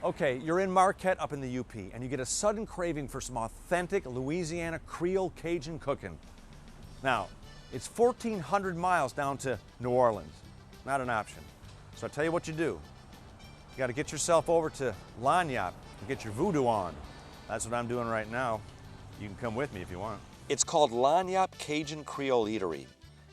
Okay, you're in Marquette up in the UP, and you get a sudden craving for some authentic Louisiana Creole Cajun cooking. Now, it's 1,400 miles down to New Orleans. Not an option. So I tell you what you do. You got to get yourself over to Lagnaippe and get your voodoo on. That's what I'm doing right now. You can come with me if you want. It's called Lagnaippe Cajun Creole Eatery,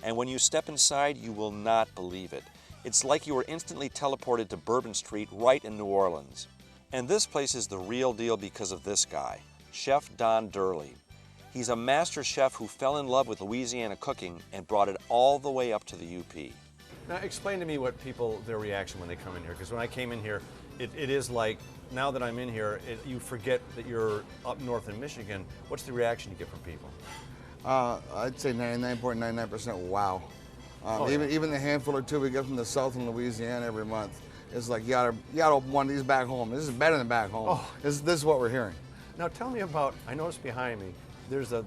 and when you step inside, you will not believe it. It's like you were instantly teleported to Bourbon Street right in New Orleans. And this place is the real deal because of this guy, Chef Don Durley. He's a master chef who fell in love with Louisiana cooking and brought it all the way up to the UP. Now explain to me what their reaction when they come in here, because when I came in here, it is like, now that I'm in here, you forget that you're up north in Michigan. What's the reaction you get from people? I'd say 99.99% wow. Even the handful or two we get from the south in Louisiana every month, it's like, you gotta open one of these back home. This is better than back home. Oh. This is what we're hearing. Now tell me about, I noticed behind me, there's the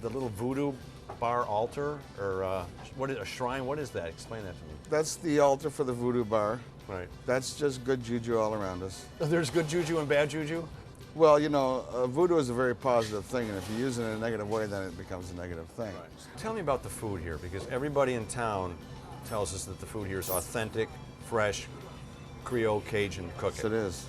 little voodoo bar altar, or what is a shrine? What is that? Explain that to me. That's the altar for the voodoo bar. Right. That's just good juju all around us. There's good juju and bad juju? Well, you know, voodoo is a very positive thing, and if you use it in a negative way, then it becomes a negative thing. Right. Tell me about the food here, because everybody in town tells us that the food here is authentic, fresh, Creole Cajun cooking. Yes, it is.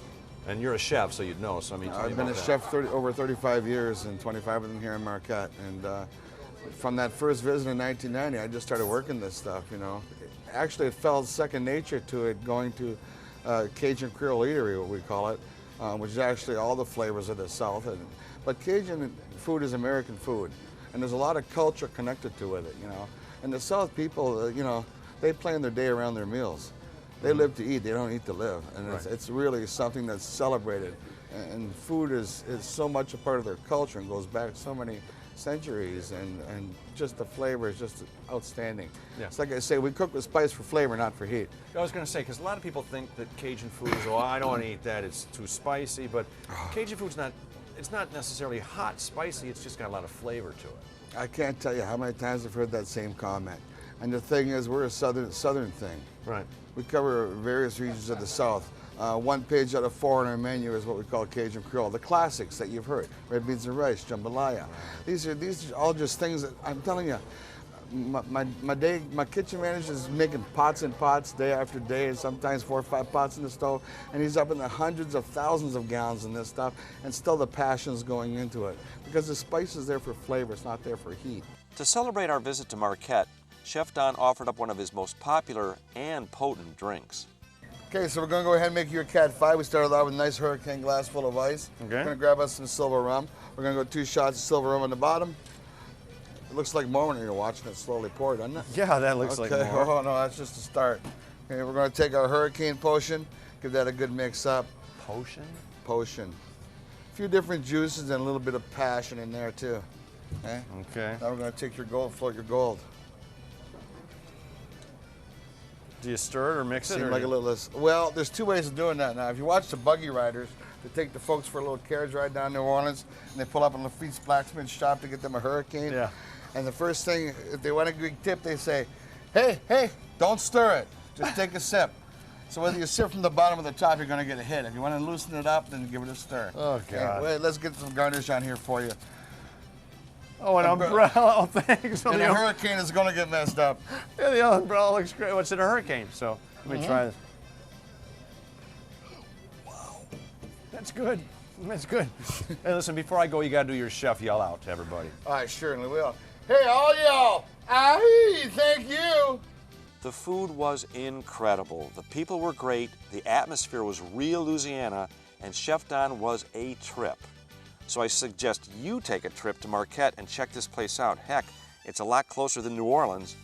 And you're a chef, so you'd know. So I mean, I've been a chef over 35 years, and 25 of them here in Marquette. And from that first visit in 1990, I just started working this stuff. You know, actually, it felt second nature to it, going to Cajun Creole Eatery, what we call it, which is actually all the flavors of the South. But Cajun food is American food, and there's a lot of culture connected to it. You know, and the South people, you know, they plan their day around their meals. They live to eat, they don't eat to live. And right. it's really something that's celebrated. And food is so much a part of their culture and goes back so many centuries, and just the flavor is just outstanding. Yeah. It's like I say, we cook with spice for flavor, not for heat. I was going to say, because a lot of people think that Cajun food is, oh, I don't want to eat that, it's too spicy, but Cajun food's it's not necessarily hot, spicy, it's just got a lot of flavor to it. I can't tell you how many times I've heard that same comment. And the thing is, we're a southern thing. Right. We cover various regions of the South. One page out of 4 on our menu is what we call Cajun Creole, the classics that you've heard: red beans and rice, jambalaya. These are all just things that I'm telling you. My kitchen manager is making pots and pots day after day, and sometimes 4 or 5 pots in the stove, and he's up in the hundreds of thousands of gallons in this stuff, and still the passion's going into it because the spice is there for flavor, it's not there for heat. To celebrate our visit to Marquette, Chef Don offered up one of his most popular and potent drinks. Okay, so we're going to go ahead and make your Cat 5. We started out with a nice hurricane glass full of ice. Okay. We're going to grab us some silver rum. We're going to go 2 shots of silver rum on the bottom. It looks like more when you're watching it slowly pour, doesn't it? Yeah, that looks like more. Oh, no, that's just a start. Okay, we're going to take our hurricane potion, give that a good mix up. Potion? Potion. A few different juices and a little bit of passion in there, too. Okay? Okay. Now we're going to take your gold, float your gold. Do you stir it or mix it? Seems like a little less. Well, there's 2 ways of doing that now. If you watch the buggy riders, they take the folks for a little carriage ride down New Orleans, and they pull up in Lafitte's blacksmith shop to get them a hurricane. Yeah. And the first thing, if they want a good tip, they say, hey, don't stir it. Just take a sip. So whether you sip from the bottom or the top, you're going to get a hit. If you want to loosen it up, then give it a stir. Oh, God. Okay, wait, let's get some garnish on here for you. Oh, an umbrella. Oh, thanks. And the hurricane is going to get messed up. Yeah, the umbrella looks great. What's in a hurricane? So let me try this. Wow. That's good. That's good. Hey, listen, before I go, you got to do your chef yell out to everybody. I certainly will. Hey, all y'all. Aye, thank you. The food was incredible. The people were great, the atmosphere was real Louisiana, and Chef Don was a trip. So I suggest you take a trip to Marquette and check this place out. Heck, it's a lot closer than New Orleans,